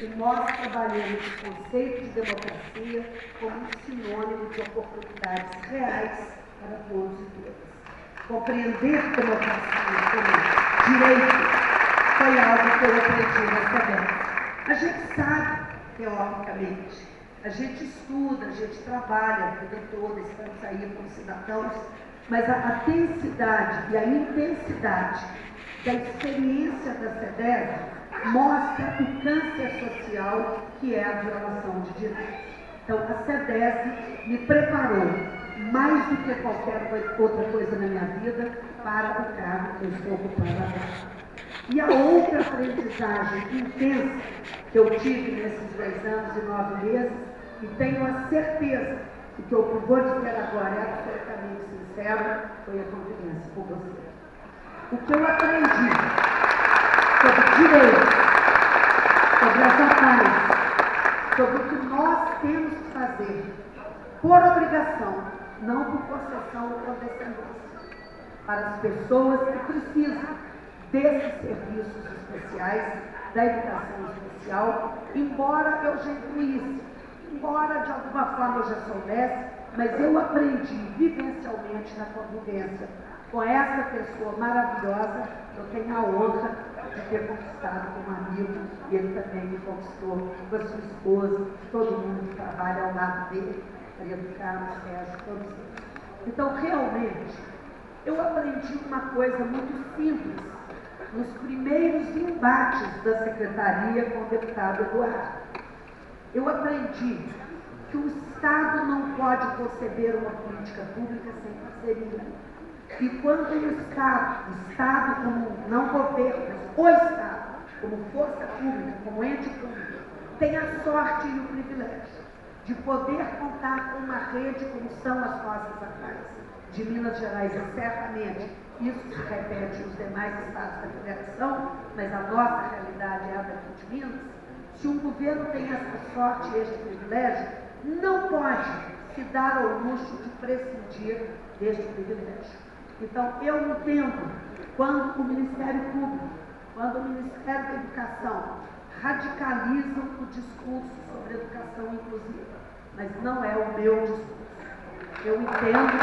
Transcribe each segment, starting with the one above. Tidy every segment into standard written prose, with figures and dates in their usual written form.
que nós trabalhemos o conceito de democracia como um sinônimo de oportunidades reais para todos e todas. Compreender democracia como direito foi algo que eu aprendi na SEDES. A gente sabe, teoricamente, a gente estuda, a gente trabalha a vida toda, estamos aí como cidadãos, mas a densidade e a intensidade da experiência da SEDES mostra o câncer social que é a violação de direitos. Então, a SEDES me preparou mais do que qualquer outra coisa na minha vida para o cargo que eu estou ocupando agora. E a outra aprendizagem intensa que eu tive nesses 2 anos e 9 meses, e tenho a certeza que o que eu vou dizer agora é absolutamente sincero, foi a convivência com você. O que eu aprendi sobre direitos, sobre as APAES, sobre o que nós temos que fazer por obrigação, não por concessão ou condescendência, para as pessoas que precisam desses serviços especiais, da educação especial, embora eu já incluísse, embora de alguma forma eu já soubesse, mas eu aprendi vivencialmente na convivência com essa pessoa maravilhosa. Eu tenho a honra de ter conquistado como amigo, e ele também me conquistou com a sua esposa, todo mundo que trabalha ao lado dele, Pedro Carlos, Sérgio, todos eles. Então, realmente, eu aprendi uma coisa muito simples nos primeiros embates da secretaria com o deputado Eduardo. Eu aprendi que o Estado não pode conceber uma política pública sem parceria. E quando o Estado como não governo, o Estado, como força pública, como ente público, tem a sorte e o privilégio de poder contar com uma rede como são as nossas APAES de Minas Gerais, e certamente isso se repete nos demais estados da federação, mas a nossa realidade é a daqui de Minas. Se um governo tem essa sorte e este privilégio, não pode se dar ao luxo de prescindir deste privilégio. Então, eu entendo quando o Ministério Público, quando o Ministério da Educação radicalizam o discurso sobre educação inclusiva, mas não é o meu discurso. Eu entendo que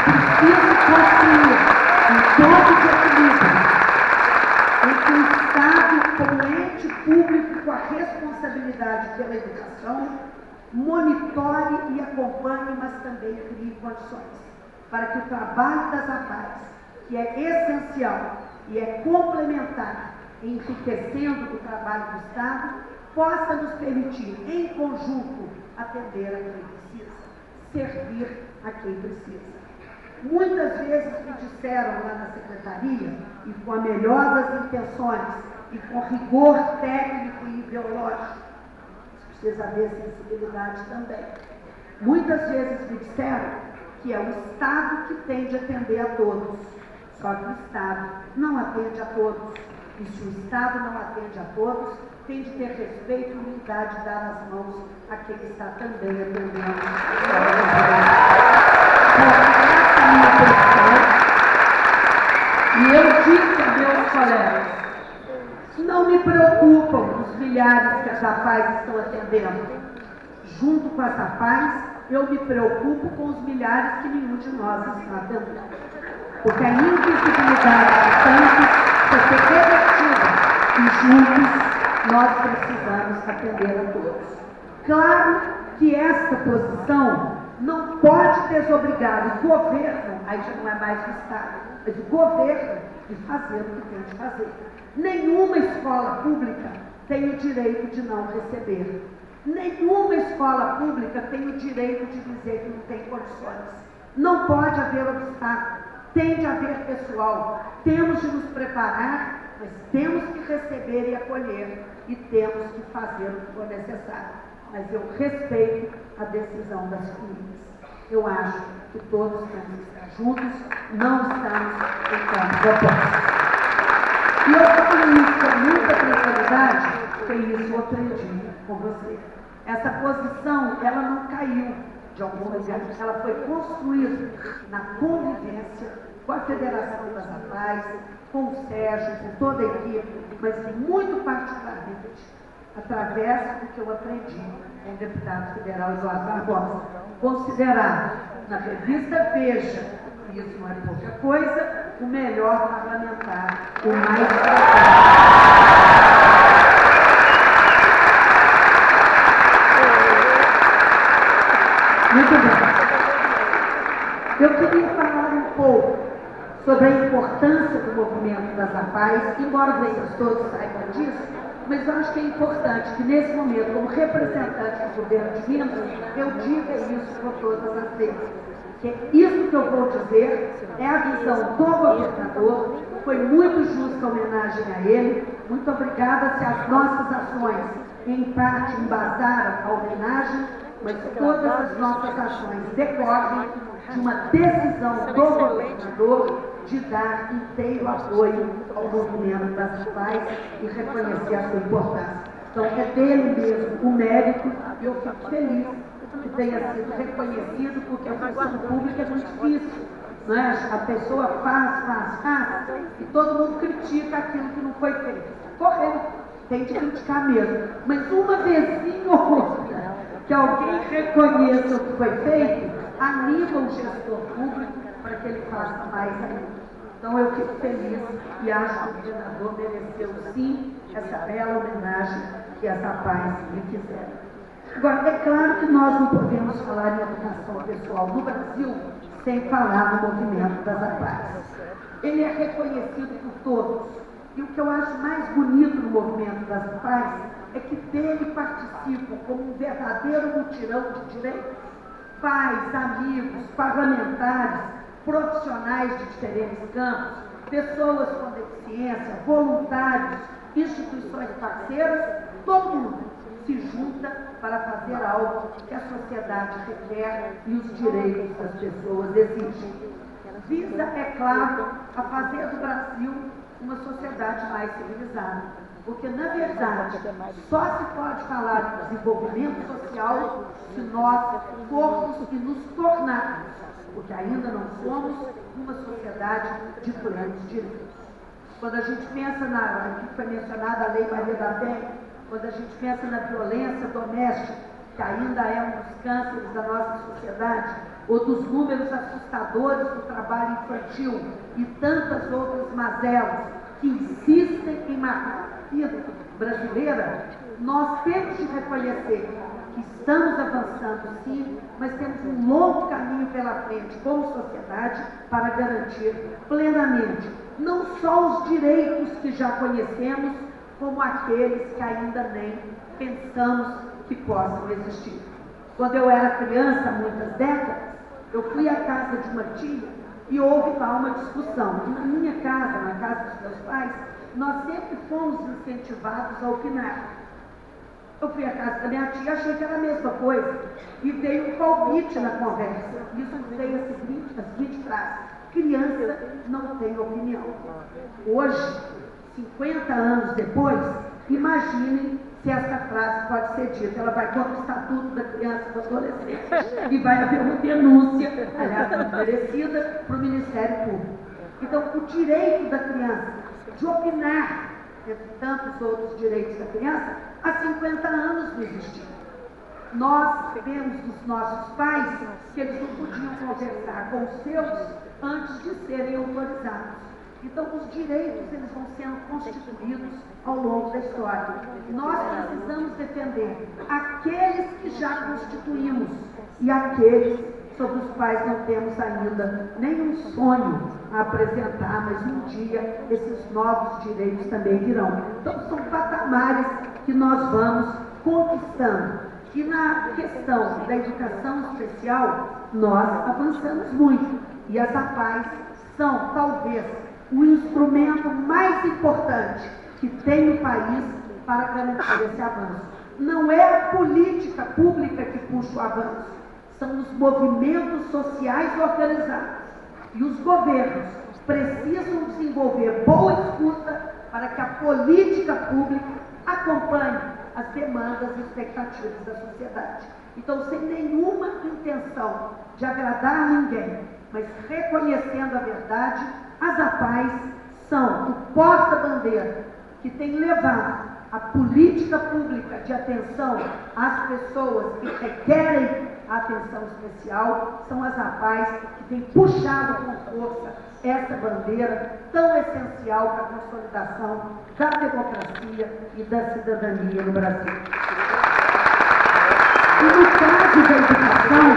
preciso construir um ponto de equilíbrio entre o Estado como ente público com a responsabilidade pela educação, monitore e acompanhe, mas também crie condições para que o trabalho das APAES, que é essencial e é complementar, enriquecendo o trabalho do Estado, possa nos permitir, em conjunto, atender a quem precisa, servir a quem precisa. Muitas vezes me disseram lá na secretaria, e com a melhor das intenções, e com rigor técnico e ideológico, precisa haver sensibilidade também. Muitas vezes me disseram que é o Estado que tem de atender a todos, só que o Estado não atende a todos. E se o Estado não atende a todos, tem de ter respeito e humildade de dar as mãos a quem está também atendendo. Essa é a minha posição. E eu disse a meus colegas, não me preocupam os milhares que as APAES estão atendendo. Junto com as APAES, eu me preocupo com os milhares que nenhum de nós está atendendo. Porque a invisibilidade de tantos precisa ser revertida e juntos nós precisamos atender a todos. Claro que esta posição não pode desobrigar o governo, aí já não é mais o Estado, mas o governo de fazer o que tem de fazer. Nenhuma escola pública tem o direito de não receber. Nenhuma escola pública tem o direito de dizer que não tem condições. Não pode haver obstáculo, tem de haver pessoal. Temos de nos preparar, mas temos que receber e acolher, e temos que fazer o que for necessário. Mas eu respeito a decisão das famílias. Eu acho que todos temos que estar juntos, não estamos em campos opostos. E eu falo isso com muita tranquilidade, porque isso eu aprendi com você. Essa posição, ela não caiu de alguma maneira, ela foi construída na convivência com a Federação das APAES, com o Sérgio, com toda a equipe, mas muito particularmente através do que eu aprendi com o deputado federal Eduardo Barbosa. Considerar na revista Veja, e isso não é pouca coisa, o melhor parlamentar, o mais Muito bem. Eu queria falar um pouco sobre a importância do movimento das APAES, embora vocês todos saibam disso, mas eu acho que é importante que, nesse momento, como representante do governo de Minas, eu diga isso com todas as vezes. Que isso que eu vou dizer é a visão do governador, foi muito justa a homenagem a ele, muito obrigada se as nossas ações, em parte, embasaram a homenagem, mas todas as nossas ações decorrem de uma decisão do governador de dar inteiro apoio ao movimento das APAES e reconhecer a sua importância. Então, é dele mesmo o mérito, e eu fico feliz que tenha sido reconhecido, porque a função pública é muito difícil. Não é? A pessoa faz, e todo mundo critica aquilo que não foi feito. Correto, tem de criticar mesmo. Mas uma vezinha ou outra, que alguém reconheça o que foi feito, anima o gestor público para que ele faça mais ainda. Então eu fico feliz e acho que o governador mereceu sim essa bela homenagem que as APAES lhe fizeram. Agora, é claro que nós não podemos falar em educação pessoal no Brasil sem falar no movimento das APAES. Ele é reconhecido por todos. E o que eu acho mais bonito no movimento das APAES é que dele participam como um verdadeiro mutirão de direitos. Pais, amigos, parlamentares, profissionais de diferentes campos, pessoas com deficiência, voluntários, instituições parceiras, todo mundo se junta para fazer algo que a sociedade requer e os direitos das pessoas exigem. Visa, é claro, a fazer do Brasil uma sociedade mais civilizada. Porque, na verdade, só se pode falar de desenvolvimento social se nós formos e nos tornarmos, porque ainda não somos, uma sociedade de plenos direitos. Quando a gente pensa aqui foi mencionada a Lei Maria da Penha, quando a gente pensa na violência doméstica, que ainda é um dos cânceres da nossa sociedade, ou dos números assustadores do trabalho infantil e tantas outras mazelas que insistem em marcar a vida brasileira, nós temos de reconhecer que estamos avançando sim, mas temos um longo caminho pela frente como sociedade para garantir plenamente não só os direitos que já conhecemos, como aqueles que ainda nem pensamos que possam existir. Quando eu era criança, há muitas décadas, eu fui à casa de uma tia e houve lá uma discussão. E na minha casa, na casa dos meus pais, nós sempre fomos incentivados a opinar. Eu fui à casa da minha tia, achei que era a mesma coisa, e veio um palpite na conversa. Isso veio a seguinte frase: criança não tem opinião. Hoje, 50 anos depois, imaginem se essa frase pode ser dita. Ela vai contra o Estatuto da Criança e do Adolescente e vai haver uma denúncia, aliás, merecida, para o Ministério Público. Então, o direito da criança de opinar, entre tantos outros direitos da criança, há 50 anos não existia. Nós vemos dos nossos pais que eles não podiam conversar com os seus antes de serem autorizados. Então, os direitos eles vão sendo constituídos ao longo da história. Nós precisamos defender aqueles que já constituímos e aqueles sobre os quais não temos ainda nenhum sonho a apresentar, mas um dia esses novos direitos também virão. Então, são patamares que nós vamos conquistando. E na questão da educação especial, nós avançamos muito. E as APAES são, talvez, o instrumento mais importante que tem o país para garantir esse avanço. Não é a política pública que puxa o avanço, são os movimentos sociais organizados. E os governos precisam desenvolver boa escuta para que a política pública acompanhe as demandas e expectativas da sociedade. Então, sem nenhuma intenção de agradar ninguém, mas reconhecendo a verdade, as APAES são o porta-bandeira que tem levado a política pública de atenção às pessoas que requerem a atenção especial são as APAES que têm puxado com força essa bandeira tão essencial para a consolidação da democracia e da cidadania no Brasil. E no caso da educação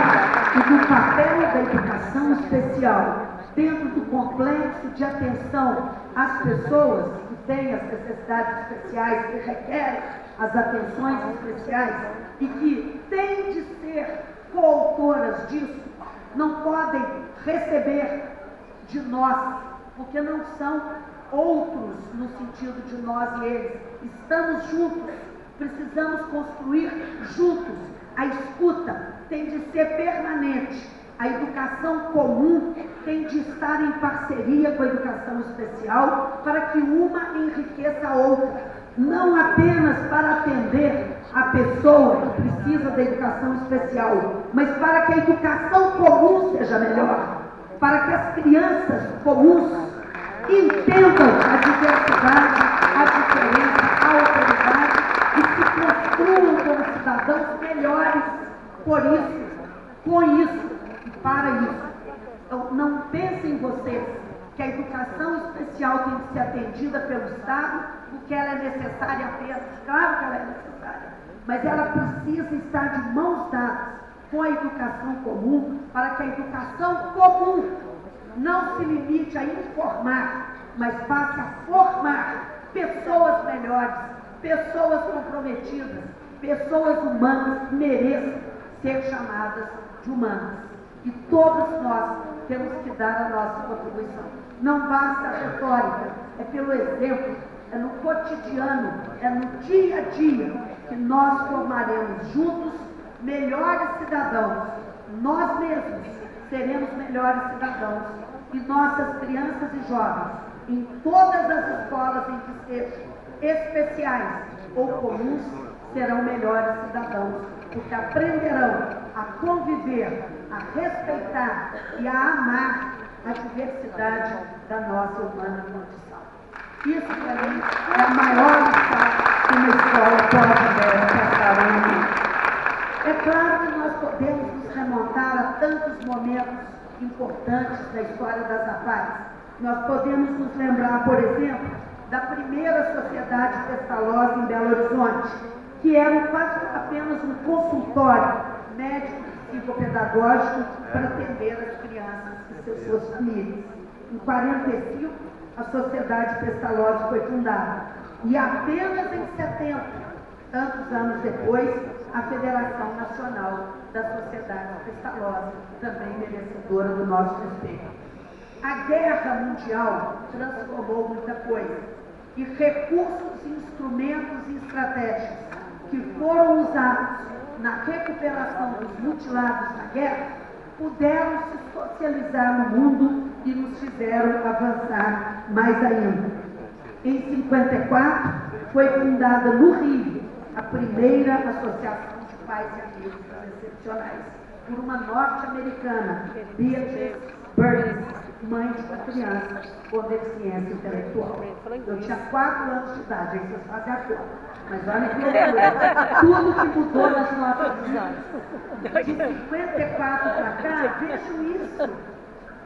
e do papel da educação especial dentro do complexo de atenção às pessoas que têm as necessidades especiais, que requerem as atenções especiais e que têm de ser coautoras disso, não podem receber de nós, porque não são outros no sentido de nós e eles. Estamos juntos, precisamos construir juntos. A escuta tem de ser permanente. A educação comum tem de estar em parceria com a educação especial para que uma enriqueça a outra. Não apenas para atender a pessoa que precisa da educação especial, mas para que a educação comum seja melhor, para que as crianças comuns entendam a diversidade, a diferença, a alteridade e se construam como cidadãos melhores por isso, com isso e para isso. Então, não pensem vocês que a educação especial tem que ser atendida pelo Estado, porque ela é necessária apenas. Claro que ela é necessária, mas ela precisa estar de mãos dadas com a educação comum, para que a educação comum não se limite a informar, mas passe a formar pessoas melhores, pessoas comprometidas, pessoas humanas que mereçam ser chamadas de humanas. E todos nós temos que dar a nossa contribuição. Não basta a retórica, é pelo exemplo, é no cotidiano, é no dia a dia que nós formaremos juntos melhores cidadãos. Nós mesmos seremos melhores cidadãos e nossas crianças e jovens, em todas as escolas em que sejam especiais ou comuns, serão melhores cidadãos, porque aprenderão a conviver, a respeitar e a amar a diversidade da nossa humana condição. Isso, para mim, é a maior lição que uma escola pode passar ao mundo. É claro que nós podemos nos remontar a tantos momentos importantes da história das APAES. Nós podemos nos lembrar, por exemplo, da primeira sociedade Pestalozzi em Belo Horizonte, que era quase apenas um consultório médico psicopedagógico para atender as crianças e suas famílias. Em 1945, a Sociedade Pestalozzi foi fundada. E apenas em 70, tantos anos depois, a Federação Nacional da Sociedade Pestalozzi, também merecedora do nosso respeito. A guerra mundial transformou muita coisa. E recursos, instrumentos e estratégias que foram usados na recuperação dos mutilados na guerra, puderam se socializar no mundo e nos fizeram avançar mais ainda. Em 1954, foi fundada no Rio a primeira Associação de Pais e Amigos Excepcionais, por uma norte-americana, Beatrice Burns, mãe de uma criança com deficiência intelectual. Eu tinha 4 anos de idade, aí vocês fazem a conta. Mas olha que loucura, tudo que mudou nas nossas vidas. De 54 para cá, vejam isso.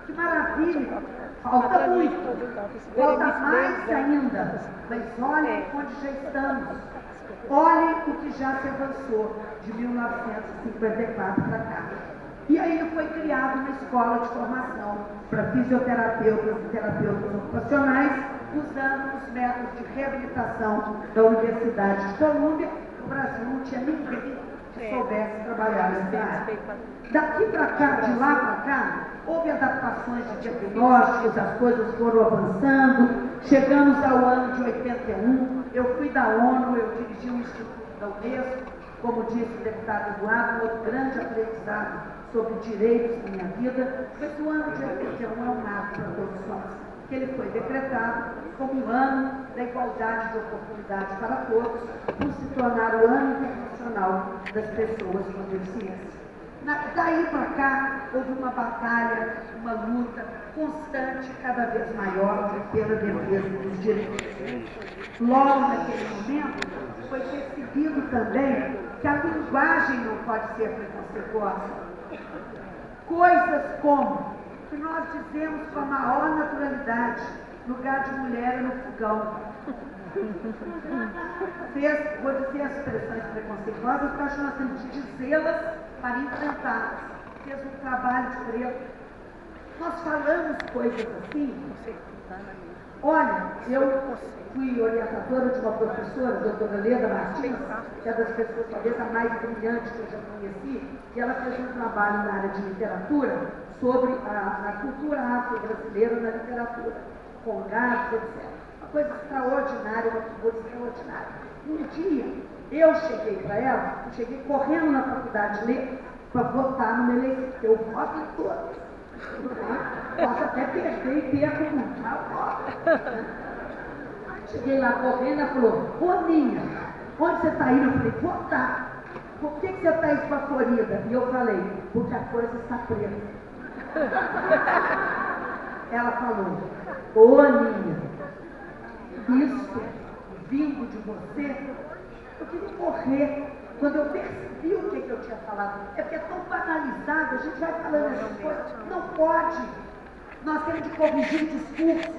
Que maravilha. Falta muito. Falta mais ainda. Mas olhem onde já estamos. Olhem o que já se avançou de 1954 para cá. E aí foi criada uma escola de formação para fisioterapeutas e terapeutas ocupacionais, usando os métodos de reabilitação da Universidade de Colômbia. No Brasil não tinha ninguém que soubesse trabalhar nessa área. Daqui para cá, de lá para cá, houve adaptações de diagnósticos, as coisas foram avançando. Chegamos ao ano de 81, eu fui da ONU, eu dirigi um instituto da Unesco, como disse o deputado Eduardo, outro grande aprendizado sobre direitos na minha vida, mas o ano de 81 é um marco para todos nós, que ele foi decretado como um ano da igualdade de oportunidade para todos, por se tornar o ano internacional das pessoas com deficiência. Daí para cá, houve uma batalha, uma luta constante, cada vez maior, pela defesa dos direitos. Logo naquele momento, foi percebido também que a linguagem não pode ser preconceituosa. Coisas como, que nós dizemos com a maior naturalidade, lugar de mulher é no fogão. Vou dizer as expressões preconceituosas, porque eu acho que nós temos de dizê-las para enfrentá-las. Fez um trabalho de preto. Nós falamos coisas assim. Olha, eu fui orientadora de uma professora, a doutora Leda Martins, que é das pessoas talvez a mais brilhante que eu já conheci, e ela fez um trabalho na área de literatura sobre a cultura afro-brasileira na literatura, com gatos, etc. Uma coisa extraordinária, uma figura extraordinária. Um dia, eu cheguei para ela, cheguei correndo na faculdade de letras para votar no meu eleição, porque eu voto em todas. Posso até perder e perco muito, mas eu voto. Cheguei lá correndo, ela falou, Roninha, onde você está indo? Eu falei, votar. Por que você está esbaforida? E eu falei, porque a coisa está preta. Ela falou, ô Aninha, isso vindo de você, eu queria morrer. Quando eu percebi o que eu tinha falado, é porque é tão banalizado, a gente vai falando essas coisas, não pode. Nós temos de corrigir o discurso,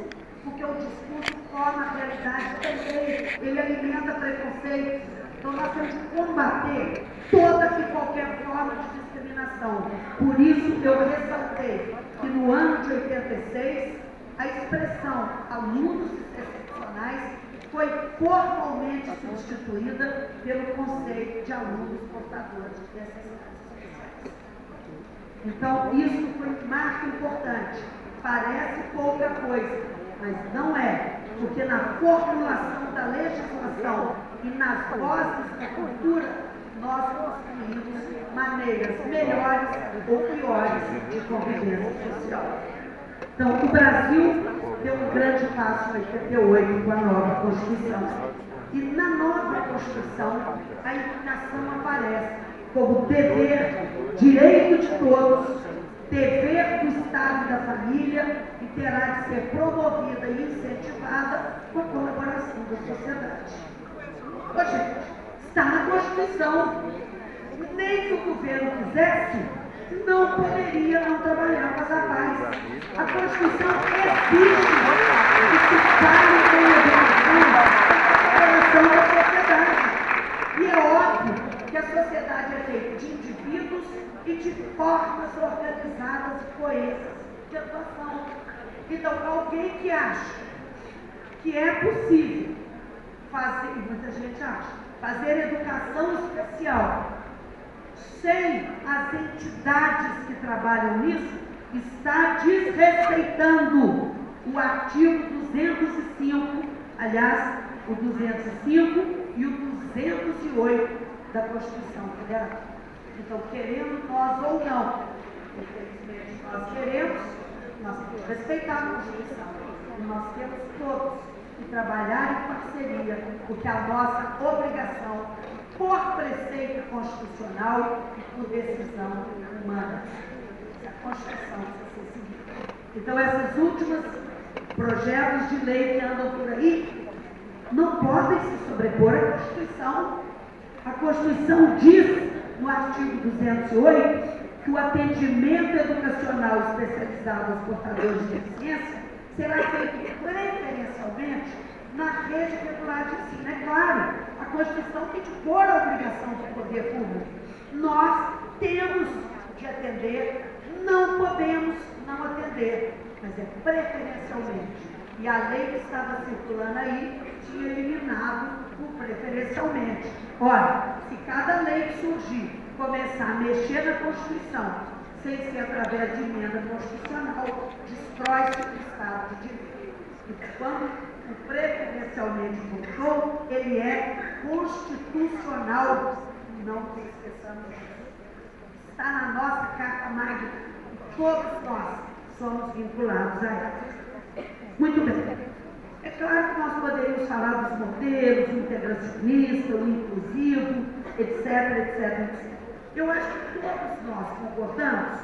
porque o discurso forma a realidade também, ele alimenta preconceitos. Então nós temos de combater toda e qualquer forma de discriminação. Por isso eu ressaltei que no ano de 86, a expressão alunos excepcionais foi formalmente substituída pelo conceito de alunos portadores de necessidades especiais. Então, isso foi um marco importante. Parece pouca coisa, mas não é, porque na formulação da legislação e nas vozes da cultura, nós construímos maneiras melhores ou piores de convivência social. Então, o Brasil deu um grande passo em 88 com a nova Constituição. E na nova Constituição, a educação aparece como dever, direito de todos, dever do Estado e da família, e terá de ser promovida e incentivada com a colaboração da sociedade. Ô, gente, está na Constituição. Nem que o governo quisesse, não poderia não trabalhar com as paz. A Constituição exige que se fale com a educação da sociedade. E é óbvio que a sociedade é feita de indivíduos e de formas organizadas e coesas de atuação. Então, alguém que acha que é possível fazer, e muita gente acha, fazer educação especial sem as entidades que trabalham nisso, está desrespeitando o artigo 205, aliás, o 205 e o 208 da Constituição Federal. Então, querendo nós ou não, infelizmente nós queremos, nós temos que respeitar a Constituição. E nós temos todos que trabalhar em parceria, porque a nossa obrigação, por preceito constitucional e por decisão humana. A Constituição precisa ser seguida. Então, esses últimos projetos de lei que andam por aí não podem se sobrepor à Constituição. A Constituição diz, no artigo 208, que o atendimento educacional especializado aos portadores de deficiência será feito preferencialmente na rede regular de ensino. É claro, a Constituição tem de pôr a obrigação do poder público. Nós temos de atender, não podemos não atender, mas é preferencialmente. E a lei que estava circulando aí tinha eliminado o preferencialmente. Ora, se cada lei que surgir começar a mexer na Constituição, sem ser através de emenda constitucional, destrói-se o Estado de Direito. E quando o preferencialmente voltou, ele é constitucional. Não esqueçamos disso. Está na nossa Carta Magna. Todos nós somos vinculados a ela. Muito bem. É claro que nós poderíamos falar dos modelos, o integracionista, o inclusivo, etc, etc, etc. Eu acho que todos nós concordamos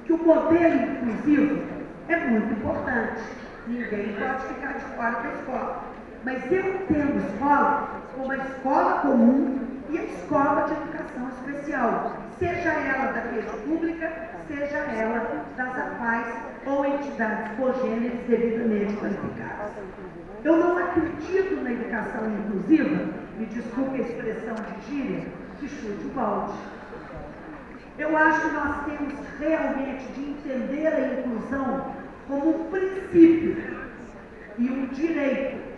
que o modelo inclusivo é muito importante. Ninguém pode ficar de fora da escola. Mas eu entendo escola como a escola comum e a escola de educação especial, seja ela da rede pública, seja ela das AFAES ou entidades congêneres devidamente qualificadas. Eu não acredito na educação inclusiva, me desculpe a expressão de gíria, que chute o balde. Eu acho que nós temos realmente de entender a inclusão como um princípio e um direito,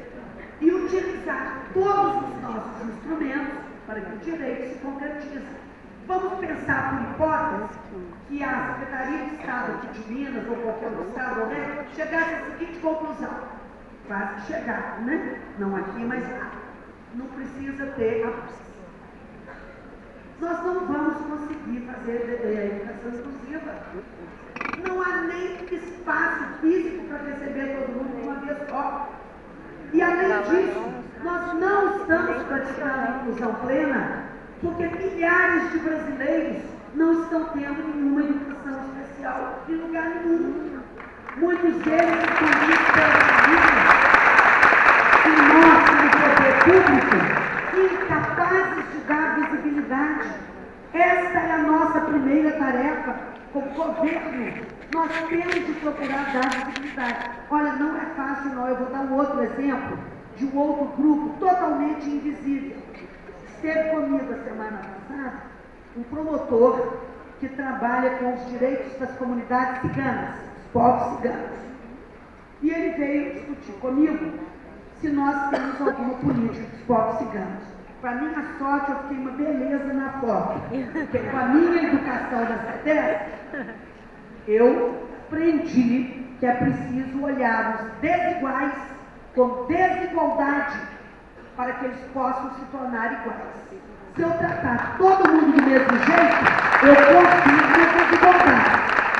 e utilizar todos os nossos instrumentos para que o direito se concretize. Vamos pensar, por hipótese, que a Secretaria de Estado aqui de Minas, ou qualquer outro estado, né, chegasse à seguinte conclusão. Quase que chegar, né? Não aqui, mas lá. Não precisa ter a... Nós não vamos conseguir fazer educação inclusiva. Não há nem espaço físico para receber todo mundo de uma vez só. E, além disso, nós não estamos praticando a inclusão plena porque milhares de brasileiros não estão tendo nenhuma educação especial em lugar nenhum. Muitos deles estão vindo pela família e nós, no poder público, incapazes de dar visibilidade. Esta é a nossa primeira tarefa como governo. Nós temos de procurar dar visibilidade. Olha, não é fácil não. Eu vou dar um outro exemplo de um outro grupo totalmente invisível. Esteve comigo a semana passada um promotor que trabalha com os direitos das comunidades ciganas, os povos ciganos. E ele veio discutir comigo se nós temos alguma política dos povos ciganos. Para minha sorte, eu fiquei uma beleza na foto, porque com a minha educação da CETES, eu aprendi que é preciso olhar os desiguais com desigualdade para que eles possam se tornar iguais. Se eu tratar todo mundo do mesmo jeito, eu consigo a desigualdade.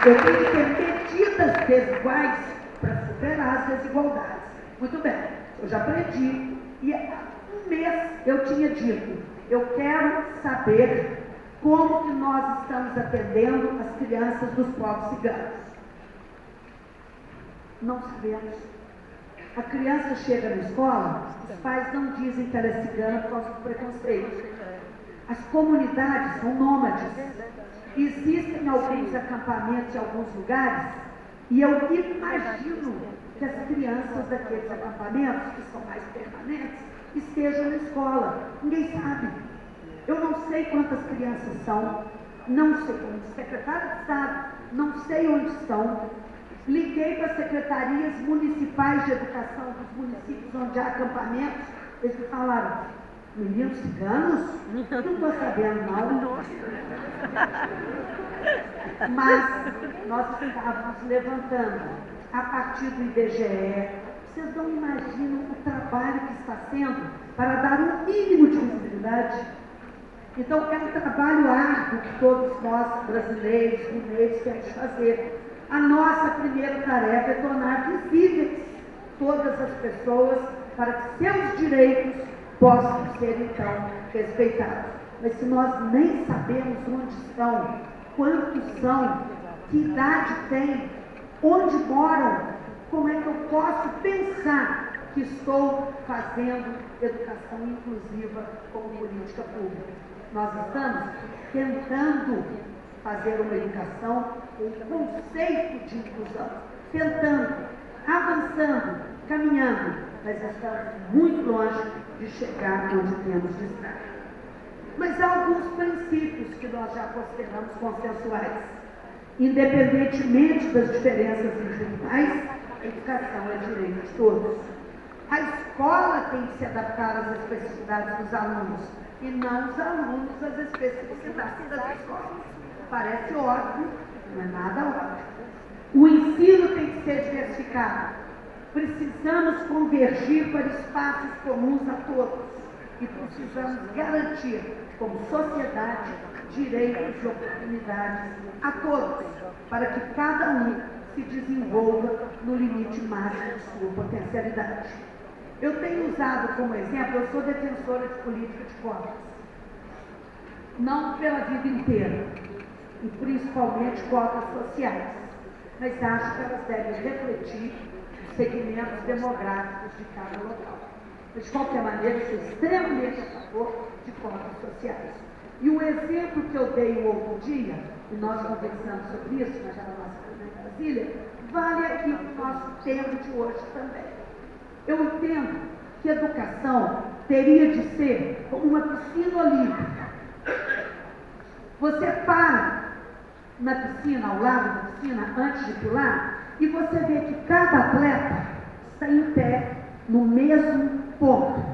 Eu tenho que ter medidas desiguais para superar as desigualdades. Muito bem, eu já aprendi. E há um mês eu tinha dito, eu quero saber como que nós estamos atendendo as crianças dos povos ciganos. Não sabemos. A criança chega na escola, os pais não dizem que ela é cigana por causa do preconceito. As comunidades são nômades. Existem alguns acampamentos em alguns lugares, e eu imagino que as crianças daqueles acampamentos, que são mais permanentes, estejam na escola. Ninguém sabe. Eu não sei quantas crianças são, não sei, como secretário de Estado, não sei onde estão. Liguei para as secretarias municipais de educação dos municípios onde há acampamentos, eles me falaram, meninos ciganos? Não estou sabendo, não. Mas nós estávamos levantando, a partir do IBGE, vocês não imaginam o trabalho que está sendo para dar um mínimo de visibilidade. Então, é um trabalho árduo que todos nós, brasileiros, mineiros, temos de fazer. A nossa primeira tarefa é tornar visíveis todas as pessoas para que seus direitos possam ser, então, respeitados. Mas se nós nem sabemos onde estão, quantos são, que idade têm, onde moram, como é que eu posso pensar que estou fazendo educação inclusiva como política pública? Nós estamos tentando fazer uma educação com um conceito de inclusão, tentando, avançando, caminhando, mas estamos muito longe de chegar onde temos de estar. Mas há alguns princípios que nós já consideramos consensuais. Independentemente das diferenças individuais, a educação é direito de todos. A escola tem que se adaptar às especificidades dos alunos, e não os alunos às especificidades das escolas. Parece óbvio, não é nada óbvio. O ensino tem que ser diversificado. Precisamos convergir para espaços comuns a todos e precisamos garantir, como sociedade, direitos e oportunidades a todos, para que cada um se desenvolva no limite máximo de sua potencialidade. Eu tenho usado como exemplo, eu sou defensora de política de cotas. não pela vida inteira, e principalmente cotas sociais, mas acho que elas devem refletir os segmentos demográficos de cada local. Mas, de qualquer maneira, sou extremamente a favor de cotas sociais. E o exemplo que eu dei o outro dia, e nós conversamos sobre isso naquela nossa reunião em Brasília, vale aqui para o nosso tema de hoje também. Eu entendo que educação teria de ser como uma piscina olímpica. Você para na piscina, ao lado da piscina, antes de pular, e você vê que cada atleta está em pé no mesmo ponto,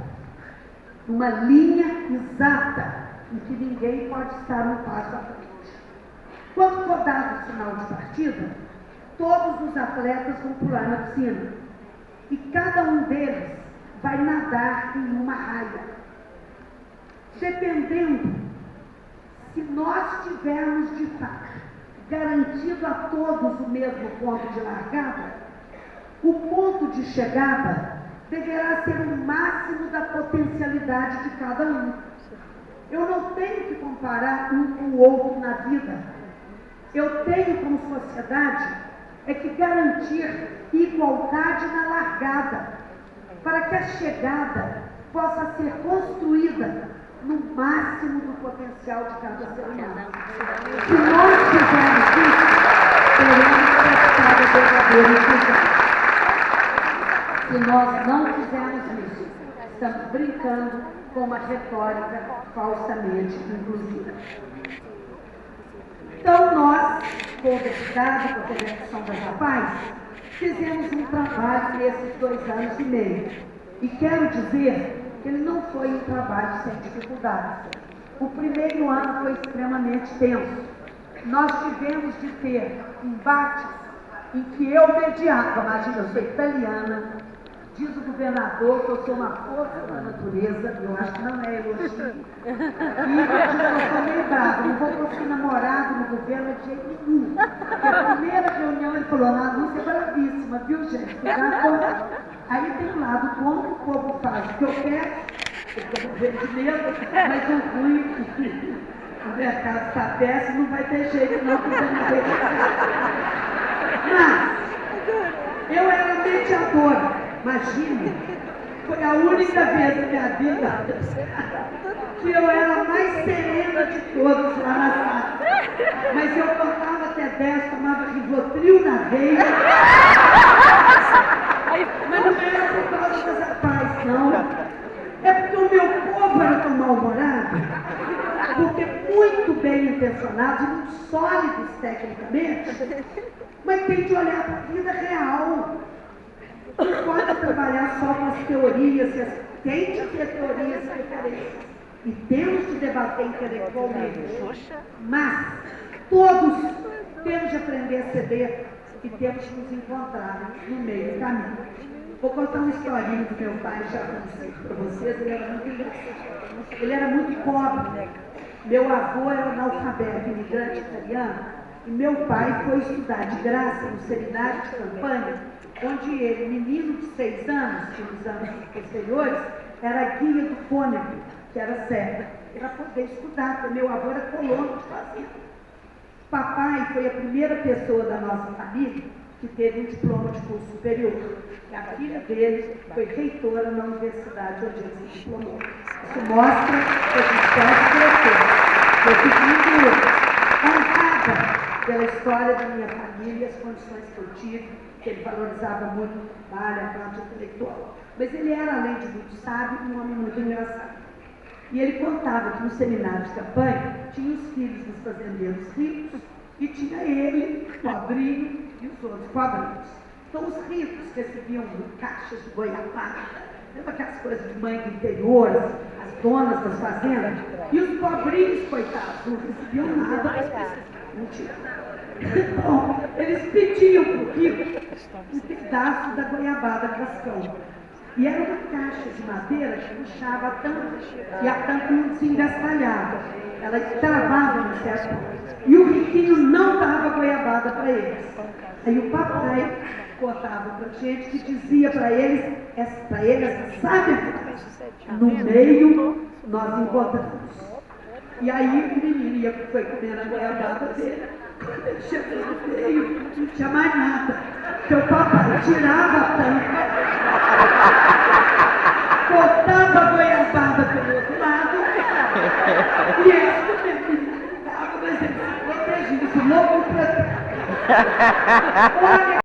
numa linha exata, em que ninguém pode estar um passo à frente. Quando for dado o sinal de partida, todos os atletas vão pular na piscina, e cada um deles vai nadar em uma raia. Dependendo, se nós tivermos de fato garantido a todos o mesmo ponto de largada, o ponto de chegada deverá ser o máximo da potencialidade de cada um. Eu não tenho que comparar um com o outro na vida. Eu tenho, como sociedade, é que garantir igualdade na largada, para que a chegada possa ser construída no máximo do potencial de cada ser humano. Se nós fizermos isso, teremos praticado a verdadeira inclusão. Se nós não fizermos isso, estamos brincando com uma retórica falsamente inclusiva. Então, nós, com a Universidade, com a Federação das Rapazes, fizemos um trabalho nesses 2 anos e meio. E quero dizer que ele não foi um trabalho sem dificuldades. O primeiro ano foi extremamente tenso. Nós tivemos de ter embates em que eu mediava. Imagina, eu sou italiana, diz o governador que eu sou uma força da natureza, eu acho que não é elogio. E eu sou meio brava, não vou conseguir namorado no governo de jeito nenhum. Porque a primeira reunião ele falou, a Lúcia é bravíssima, viu gente? Aí tem um lado, como o povo faz o que eu quero, eu estou morrendo de medo, mas o ruim, o mercado está péssimo, não vai ter jeito não, porque eu não sei. Mas eu era mediadora. Imagine, foi a única vez na minha vida que eu era a mais serena de todos lá na sala. Mas eu contava até 10, tomava Rivotril na veia. Mas não era por causa das rapazes, não. É porque o meu povo era tão mal-humorado, porque muito bem intencionados, muito sólidos tecnicamente, mas tem de olhar para a vida real. Não pode trabalhar só com as teorias, tem de ter teorias e referências. E temos de debater intelectualmente. Mas todos temos de aprender a ceder e temos de nos encontrar no meio do caminho. Vou contar uma historinha do meu pai, já contei para vocês, ele era muito engraçado. Ele era muito pobre. Meu avô era analfabeto, imigrante italiano, e meu pai foi estudar de graça no seminário de campanha, onde ele, menino de 6 anos, que nos anos posteriores, era guia do fônego, que era cego, para poder estudar, porque meu avô era colono de fazenda. Papai foi a primeira pessoa da nossa família que teve um diploma de curso superior. E a filha dele foi reitora na universidade onde ele se diplomou. Isso mostra que a gente pode crescer. Eu fico muito honrada pela história da minha família e as condições que eu tive, que ele valorizava muito o trabalho, a parte intelectual. Mas ele era, além de muito sábio, um homem muito engraçado. E ele contava que no seminário de campanha tinha os filhos dos fazendeiros ricos e tinha ele, pobrinho, e os outros pobrinhos. Então os ricos recebiam caixas de goiabada, lembra aquelas coisas de mãe do interior, as donas das fazendas? E os pobrinhos, coitados, não recebiam nada, mentira. Então, eles pediam para o rico um pedaço da goiabada cascão. E era uma caixa de madeira que puxava a tampa, e a tampa não se engastalhava. Ela travava no certo ponto. E o riquinho não dava goiabada para eles. Aí o papai contava para a gente que dizia para eles, sabe, no meio nós encontramos. E aí o menino foi comendo a goiabada dele. Quando ele chegou no meio, não tinha mais nada. Seu papai tirava a tampa, botava a goiabada pelo outro lado, e esse menino ficava, mas ele se protegia, esse louco pra... Olha,